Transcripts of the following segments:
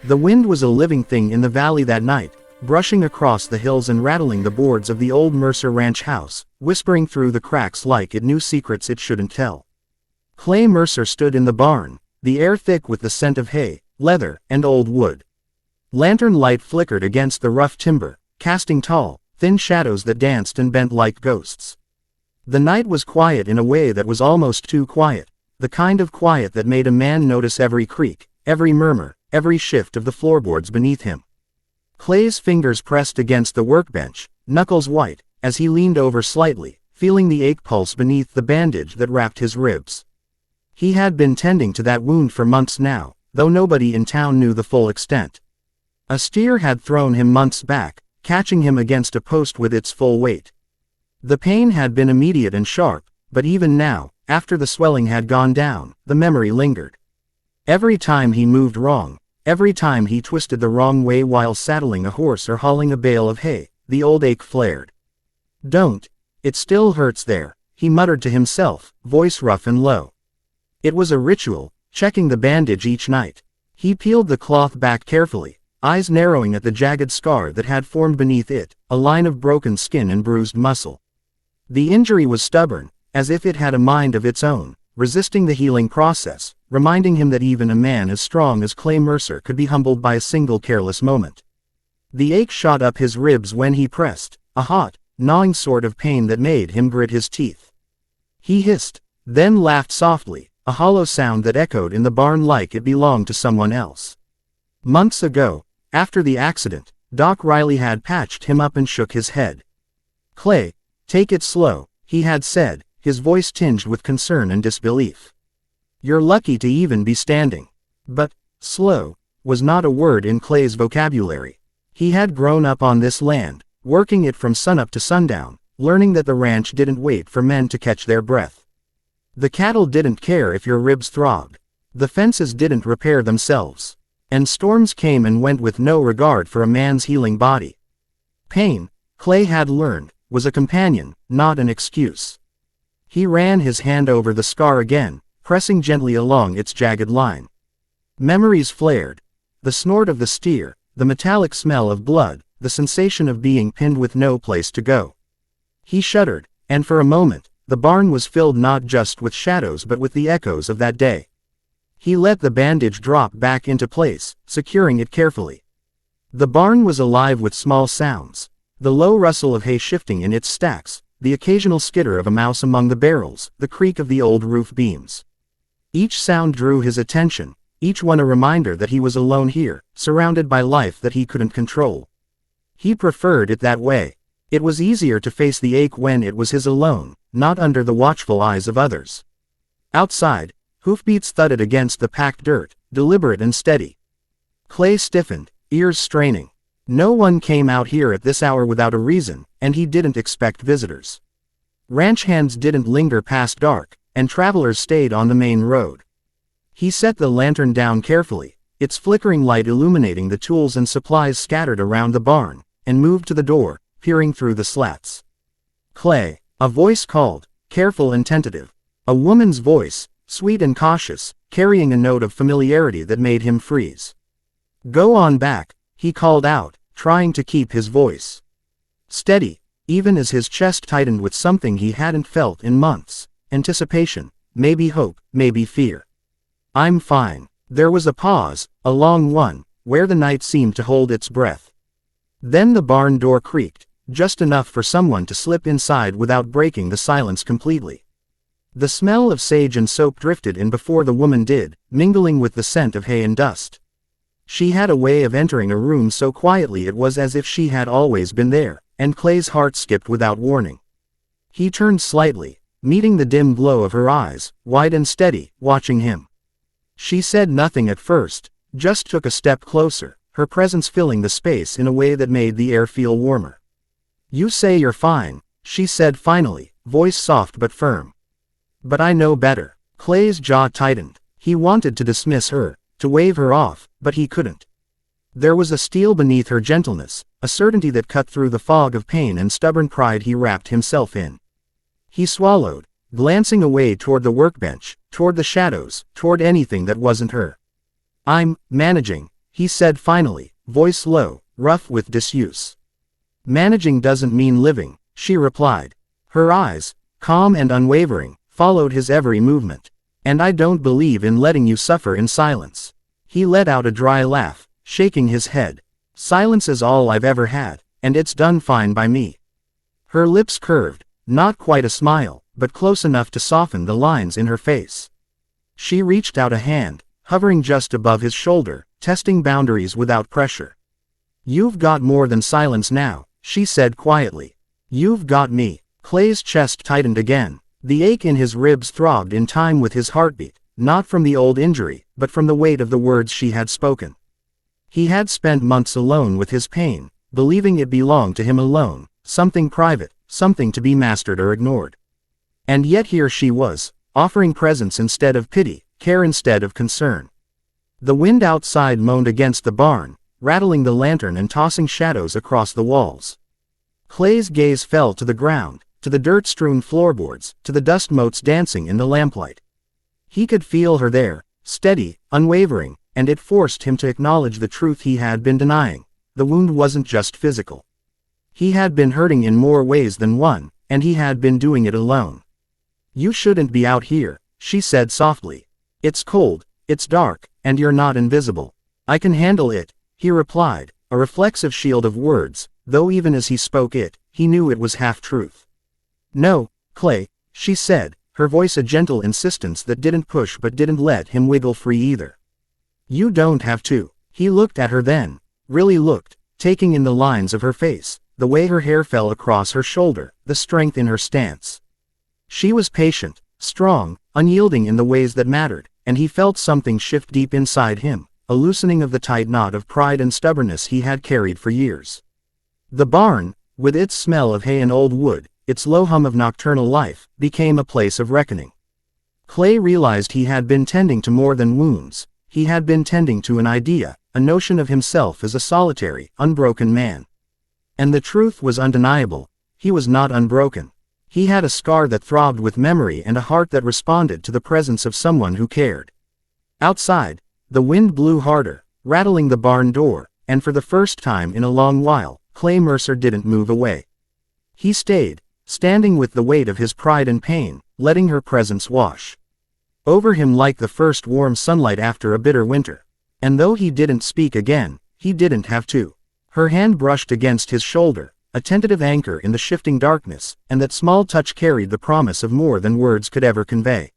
The wind was a living thing in the valley that night, brushing across the hills and rattling the boards of the old Mercer Ranch house, whispering through the cracks like it knew secrets it shouldn't tell. Clay Mercer stood in the barn, the air thick with the scent of hay, leather, and old wood. Lantern light flickered against the rough timber, casting tall, thin shadows that danced and bent like ghosts. The night was quiet in a way that was almost too quiet, the kind of quiet that made a man notice every creak, every murmur, every shift of the floorboards beneath him. Clay's fingers pressed against the workbench, knuckles white, as he leaned over slightly, feeling the ache pulse beneath the bandage that wrapped his ribs. He had been tending to that wound for months now, though nobody in town knew the full extent. A steer had thrown him months back, catching him against a post with its full weight. The pain had been immediate and sharp, but even now, after the swelling had gone down, the memory lingered. Every time he moved wrong, every time he twisted the wrong way while saddling a horse or hauling a bale of hay, the old ache flared. "Don't. It still hurts there," he muttered to himself, voice rough and low. It was a ritual, checking the bandage each night. He peeled the cloth back carefully, eyes narrowing at the jagged scar that had formed beneath it, a line of broken skin and bruised muscle. The injury was stubborn, as if it had a mind of its own, resisting the healing process, reminding him that even a man as strong as Clay Mercer could be humbled by a single careless moment. The ache shot up his ribs when he pressed, a hot, gnawing sort of pain that made him grit his teeth. He hissed, then laughed softly, a hollow sound that echoed in the barn like it belonged to someone else. Months ago, after the accident, Doc Riley had patched him up and shook his head. "Clay, take it slow," he had said, his voice tinged with concern and disbelief. "You're lucky to even be standing." But slow was not a word in Clay's vocabulary. He had grown up on this land, working it from sunup to sundown, learning that the ranch didn't wait for men to catch their breath. The cattle didn't care if your ribs throbbed. The fences didn't repair themselves. And storms came and went with no regard for a man's healing body. Pain, Clay had learned, was a companion, not an excuse. He ran his hand over the scar again, pressing gently along its jagged line. Memories flared. The snort of the steer, the metallic smell of blood, the sensation of being pinned with no place to go. He shuddered, and for a moment, the barn was filled not just with shadows but with the echoes of that day. He let the bandage drop back into place, securing it carefully. The barn was alive with small sounds. The low rustle of hay shifting in its stacks, the occasional skitter of a mouse among the barrels, the creak of the old roof beams. Each sound drew his attention, each one a reminder that he was alone here, surrounded by life that he couldn't control. He preferred it that way. It was easier to face the ache when it was his alone, not under the watchful eyes of others. Outside, hoofbeats thudded against the packed dirt, deliberate and steady. Clay stiffened, ears straining. No one came out here at this hour without a reason, and he didn't expect visitors. Ranch hands didn't linger past dark, and travelers stayed on the main road. He set the lantern down carefully, its flickering light illuminating the tools and supplies scattered around the barn, and moved to the door, peering through the slats. "Clay," a voice called, careful and tentative. A woman's voice, sweet and cautious, carrying a note of familiarity that made him freeze. "Go on back," he called out, trying to keep his voice steady, even as his chest tightened with something he hadn't felt in months, anticipation, maybe hope, maybe fear. "I'm fine." There was a pause, a long one, where the night seemed to hold its breath. Then the barn door creaked, just enough for someone to slip inside without breaking the silence completely. The smell of sage and soap drifted in before the woman did, mingling with the scent of hay and dust. She had a way of entering a room so quietly it was as if she had always been there, and Clay's heart skipped without warning. He turned slightly, meeting the dim glow of her eyes, wide and steady, watching him. She said nothing at first, just took a step closer, her presence filling the space in a way that made the air feel warmer. "You say you're fine," she said finally, voice soft but firm. "But I know better." Clay's jaw tightened. He wanted to dismiss her, to wave her off, but he couldn't. There was a steel beneath her gentleness, a certainty that cut through the fog of pain and stubborn pride he wrapped himself in. He swallowed, glancing away toward the workbench, toward the shadows, toward anything that wasn't her. "I'm managing," he said finally, voice low, rough with disuse. Managing doesn't mean living, she replied. Her eyes, calm and unwavering, followed his every movement. And I don't believe in letting you suffer in silence. He let out a dry laugh, shaking his head. Silence is all I've ever had, and it's done fine by me. Her lips curved, not quite a smile, but close enough to soften the lines in her face. She reached out a hand, hovering just above his shoulder, testing boundaries without pressure. You've got more than silence now, she said quietly. You've got me. Clay's chest tightened again. The ache in his ribs throbbed in time with his heartbeat, not from the old injury, but from the weight of the words she had spoken. He had spent months alone with his pain, believing it belonged to him alone, something private, something to be mastered or ignored. And yet here she was, offering presence instead of pity, care instead of concern. The wind outside moaned against the barn, rattling the lantern and tossing shadows across the walls. Clay's gaze fell to the ground, to the dirt-strewn floorboards, to the dust motes dancing in the lamplight. He could feel her there, steady, unwavering, and it forced him to acknowledge the truth he had been denying. The wound wasn't just physical. He had been hurting in more ways than one, and he had been doing it alone. You shouldn't be out here, she said softly. It's cold, it's dark, and you're not invisible. I can handle it, he replied, a reflexive shield of words, though even as he spoke it, he knew it was half-truth. No, Clay, she said, her voice a gentle insistence that didn't push but didn't let him wiggle free either. You don't have to. He looked at her then, really looked, taking in the lines of her face, the way her hair fell across her shoulder, the strength in her stance. She was patient, strong, unyielding in the ways that mattered, and he felt something shift deep inside him, a loosening of the tight knot of pride and stubbornness he had carried for years. The barn, with its smell of hay and old wood, its low hum of nocturnal life, became a place of reckoning. Clay realized he had been tending to more than wounds. He had been tending to an idea, a notion of himself as a solitary, unbroken man. And the truth was undeniable. He was not unbroken. He had a scar that throbbed with memory and a heart that responded to the presence of someone who cared. Outside, the wind blew harder, rattling the barn door, and for the first time in a long while, Clay Mercer didn't move away. He stayed, standing with the weight of his pride and pain, letting her presence wash over him like the first warm sunlight after a bitter winter. And though he didn't speak again, he didn't have to. Her hand brushed against his shoulder, a tentative anchor in the shifting darkness, and that small touch carried the promise of more than words could ever convey.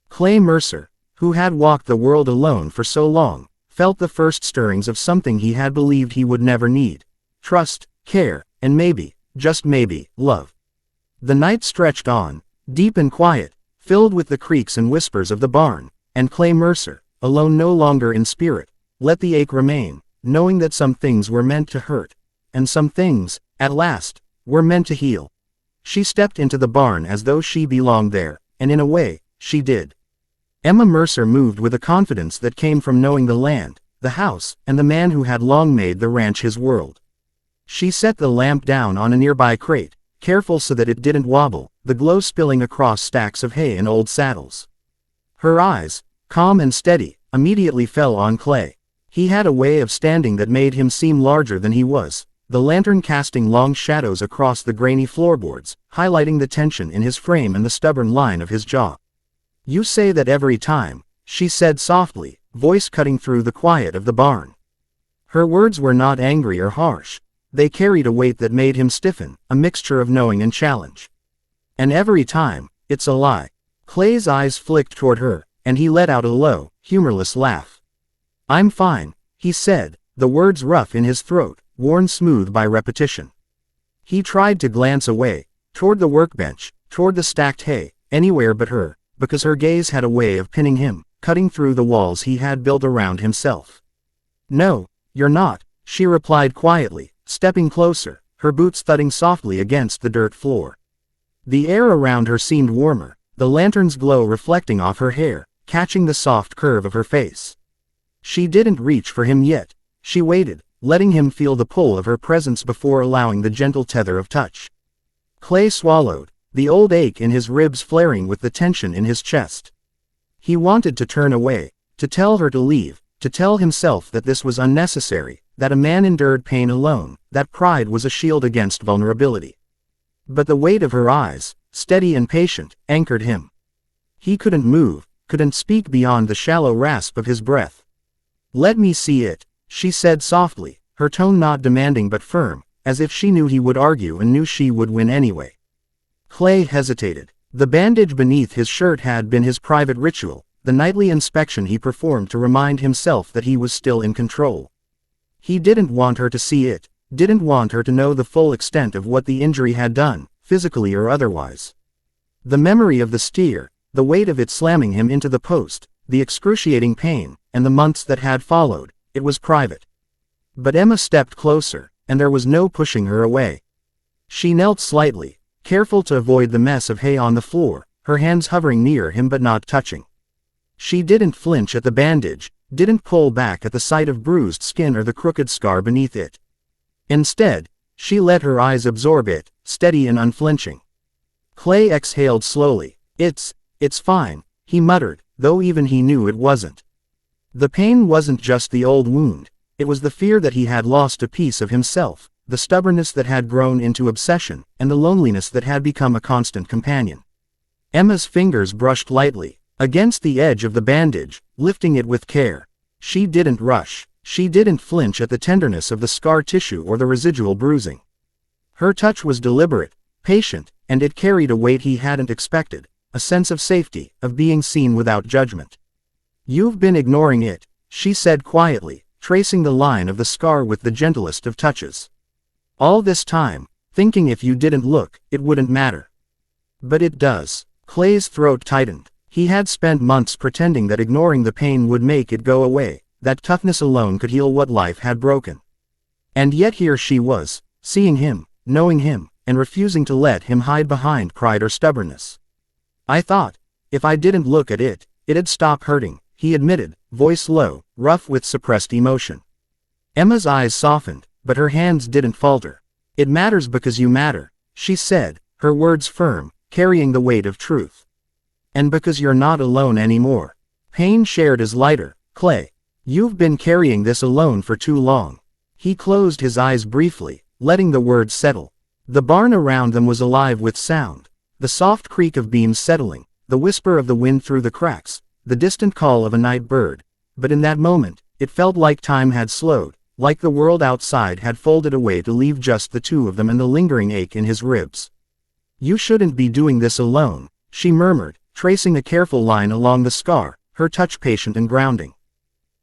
Clay Mercer, who had walked the world alone for so long, felt the first stirrings of something he had believed he would never need: trust, care, and maybe, just maybe, love. The night stretched on, deep and quiet, filled with the creaks and whispers of the barn, and Clay Mercer, alone no longer in spirit, let the ache remain, knowing that some things were meant to hurt, and some things, at last, were meant to heal. She stepped into the barn as though she belonged there, and in a way, she did. Emma Mercer moved with a confidence that came from knowing the land, the house, and the man who had long made the ranch his world. She set the lamp down on a nearby crate, careful so that it didn't wobble, the glow spilling across stacks of hay and old saddles. Her eyes, calm and steady, immediately fell on Clay. He had a way of standing that made him seem larger than he was, the lantern casting long shadows across the grainy floorboards, highlighting the tension in his frame and the stubborn line of his jaw. You say that every time, she said softly, voice cutting through the quiet of the barn. Her words were not angry or harsh. They carried a weight that made him stiffen, a mixture of knowing and challenge. And every time, it's a lie. Clay's eyes flicked toward her, and he let out a low, humorless laugh. I'm fine, he said, the words rough in his throat, worn smooth by repetition. He tried to glance away, toward the workbench, toward the stacked hay, anywhere but her, because her gaze had a way of pinning him, cutting through the walls he had built around himself. No, you're not, she replied quietly, stepping closer, her boots thudding softly against the dirt floor. The air around her seemed warmer, the lantern's glow reflecting off her hair, catching the soft curve of her face. She didn't reach for him yet. She waited, letting him feel the pull of her presence before allowing the gentle tether of touch. Clay swallowed, the old ache in his ribs flaring with the tension in his chest. He wanted to turn away, to tell her to leave, to tell himself that this was unnecessary, that a man endured pain alone, that pride was a shield against vulnerability. But the weight of her eyes, steady and patient, anchored him. He couldn't move, couldn't speak beyond the shallow rasp of his breath. "Let me see it," she said softly, her tone not demanding but firm, as if she knew he would argue and knew she would win anyway. Clay hesitated. The bandage beneath his shirt had been his private ritual, the nightly inspection he performed to remind himself that he was still in control. He didn't want her to see it, didn't want her to know the full extent of what the injury had done, physically or otherwise. The memory of the steer, the weight of it slamming him into the post, the excruciating pain, and the months that had followed, it was private. But Emma stepped closer, and there was no pushing her away. She knelt slightly, careful to avoid the mess of hay on the floor, her hands hovering near him but not touching. She didn't flinch at the bandage, didn't pull back at the sight of bruised skin or the crooked scar beneath it. Instead, she let her eyes absorb it, steady and unflinching. Clay exhaled slowly. It's fine," he muttered, though even he knew it wasn't. The pain wasn't just the old wound, it was the fear that he had lost a piece of himself, the stubbornness that had grown into obsession, and the loneliness that had become a constant companion. Emma's fingers brushed lightly against the edge of the bandage, lifting it with care. She didn't rush, she didn't flinch at the tenderness of the scar tissue or the residual bruising. Her touch was deliberate, patient, and it carried a weight he hadn't expected, a sense of safety, of being seen without judgment. "You've been ignoring it," she said quietly, tracing the line of the scar with the gentlest of touches. "All this time, thinking if you didn't look, it wouldn't matter." "But it does." Clay's throat tightened. He had spent months pretending that ignoring the pain would make it go away, that toughness alone could heal what life had broken. And yet here she was, seeing him, knowing him, and refusing to let him hide behind pride or stubbornness. "I thought, if I didn't look at it, it'd stop hurting," he admitted, voice low, rough with suppressed emotion. Emma's eyes softened, but her hands didn't falter. "It matters because you matter," she said, her words firm, carrying the weight of truth. "And because you're not alone anymore." Pain shared is lighter, Clay. "You've been carrying this alone for too long." He closed his eyes briefly, letting the words settle. The barn around them was alive with sound. The soft creak of beams settling, the whisper of the wind through the cracks, the distant call of a night bird. But in that moment, it felt like time had slowed, like the world outside had folded away to leave just the two of them and the lingering ache in his ribs. "You shouldn't be doing this alone," she murmured, tracing a careful line along the scar, her touch patient and grounding.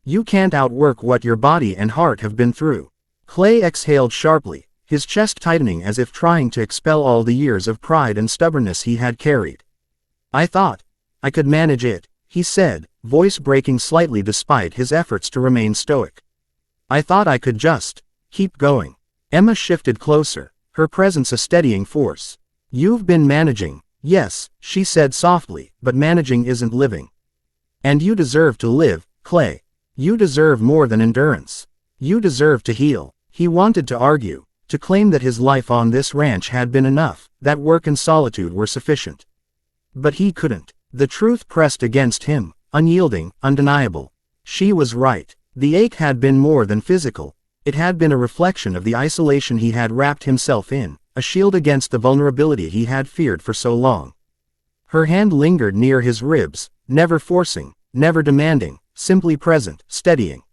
"You can't outwork what your body and heart have been through." Clay exhaled sharply, his chest tightening as if trying to expel all the years of pride and stubbornness he had carried. "I thought I could manage it," he said, voice breaking slightly despite his efforts to remain stoic. "I thought I could just keep going." Emma shifted closer, her presence a steadying force. "You've been managing." "Yes," she said softly, "but managing isn't living. And you deserve to live, Clay. You deserve more than endurance. You deserve to heal." He wanted to argue, to claim that his life on this ranch had been enough, that work and solitude were sufficient. But he couldn't. The truth pressed against him, unyielding, undeniable. She was right. The ache had been more than physical. It had been a reflection of the isolation he had wrapped himself in, a shield against the vulnerability he had feared for so long. Her hand lingered near his ribs, never forcing, never demanding, simply present, steadying.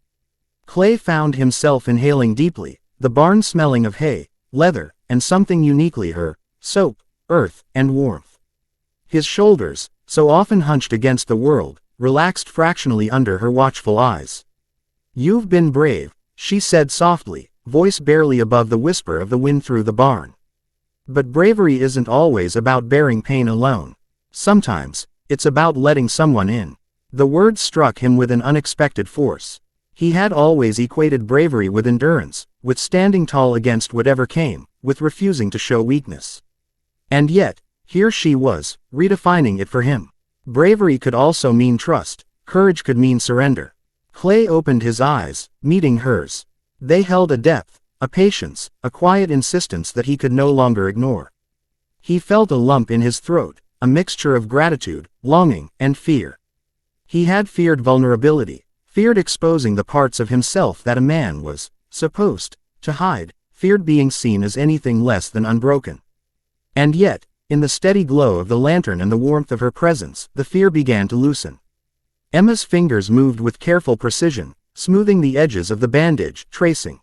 Clay found himself inhaling deeply, the barn smelling of hay, leather, and something uniquely her, soap, earth, and warmth. His shoulders, so often hunched against the world, relaxed fractionally under her watchful eyes. "You've been brave," she said softly, voice barely above the whisper of the wind through the barn. "But bravery isn't always about bearing pain alone. Sometimes, it's about letting someone in." The words struck him with an unexpected force. He had always equated bravery with endurance, with standing tall against whatever came, with refusing to show weakness. And yet, here she was, redefining it for him. Bravery could also mean trust, courage could mean surrender. Clay opened his eyes, meeting hers. They held a depth, a patience, a quiet insistence that he could no longer ignore. He felt a lump in his throat, a mixture of gratitude, longing, and fear. He had feared vulnerability, Feared exposing the parts of himself that a man was supposed to hide, feared being seen as anything less than unbroken. And yet, in the steady glow of the lantern and the warmth of her presence, the fear began to loosen. Emma's fingers moved with careful precision, smoothing the edges of the bandage, tracing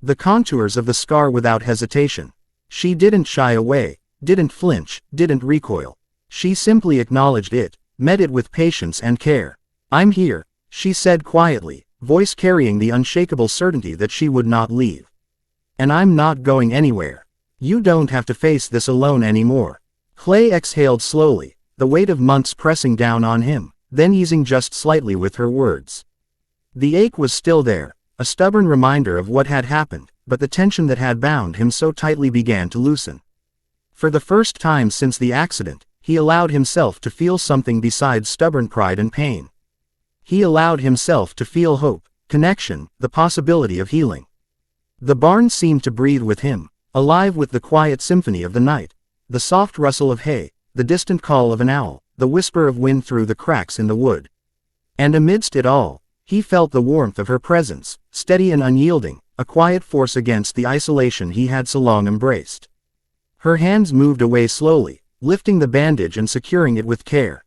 the contours of the scar without hesitation. She didn't shy away, didn't flinch, didn't recoil. She simply acknowledged it, met it with patience and care. "I'm here," she said quietly, voice carrying the unshakable certainty that she would not leave. "And I'm not going anywhere. You don't have to face this alone anymore." Clay exhaled slowly, the weight of months pressing down on him, then easing just slightly with her words. The ache was still there, a stubborn reminder of what had happened, but the tension that had bound him so tightly began to loosen. For the first time since the accident, he allowed himself to feel something besides stubborn pride and pain. He allowed himself to feel hope, connection, the possibility of healing. The barn seemed to breathe with him, alive with the quiet symphony of the night, the soft rustle of hay, the distant call of an owl, the whisper of wind through the cracks in the wood. And amidst it all, he felt the warmth of her presence, steady and unyielding, a quiet force against the isolation he had so long embraced. Her hands moved away slowly, lifting the bandage and securing it with care.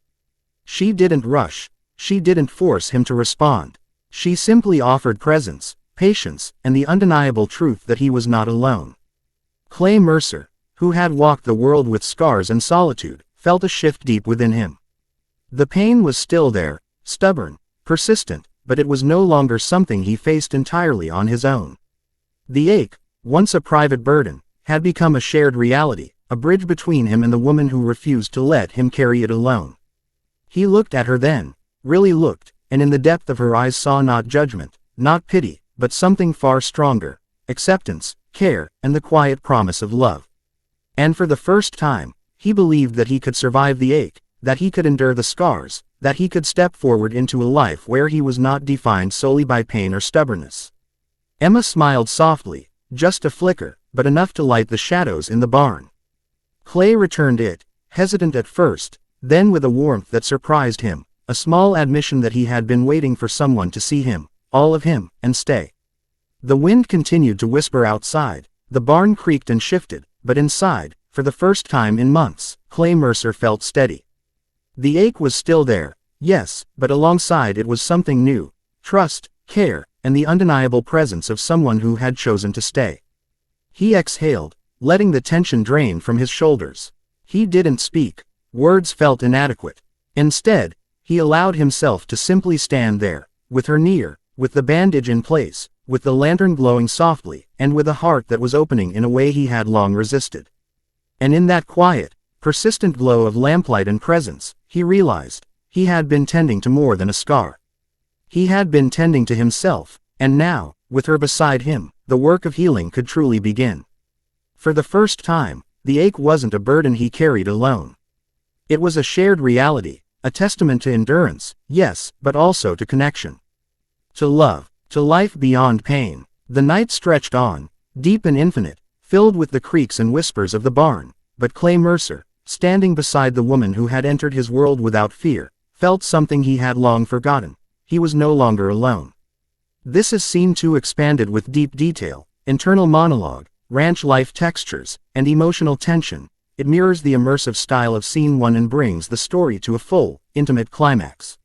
She didn't rush, she didn't force him to respond. She simply offered presence, patience, and the undeniable truth that he was not alone. Clay Mercer, who had walked the world with scars and solitude, felt a shift deep within him. The pain was still there, stubborn, persistent, but it was no longer something he faced entirely on his own. The ache, once a private burden, had become a shared reality, a bridge between him and the woman who refused to let him carry it alone. He looked at her then, really looked, and in the depth of her eyes saw not judgment, not pity, but something far stronger, acceptance, care, and the quiet promise of love. And for the first time, he believed that he could survive the ache, that he could endure the scars, that he could step forward into a life where he was not defined solely by pain or stubbornness. Emma smiled softly, just a flicker, but enough to light the shadows in the barn. Clay returned it, hesitant at first, then with a warmth that surprised him, a small admission that he had been waiting for someone to see him, all of him, and stay. The wind continued to whisper outside, the barn creaked and shifted, but inside, for the first time in months, Clay Mercer felt steady. The ache was still there, yes, but alongside it was something new, trust, care, and the undeniable presence of someone who had chosen to stay. He exhaled, letting the tension drain from his shoulders. He didn't speak, words felt inadequate. Instead, he allowed himself to simply stand there, with her near, with the bandage in place, with the lantern glowing softly, and with a heart that was opening in a way he had long resisted. And in that quiet, persistent glow of lamplight and presence, he realized, he had been tending to more than a scar. He had been tending to himself, and now, with her beside him, the work of healing could truly begin. For the first time, the ache wasn't a burden he carried alone. It was a shared reality, a testament to endurance, yes, but also to connection. To love, to life beyond pain. The night stretched on, deep and infinite, filled with the creaks and whispers of the barn, but Clay Mercer, standing beside the woman who had entered his world without fear, felt something he had long forgotten. He was no longer alone. This is Scene 2 expanded with deep detail, internal monologue, ranch life textures, and emotional tension. It mirrors the immersive style of Scene 1 and brings the story to a full, intimate climax.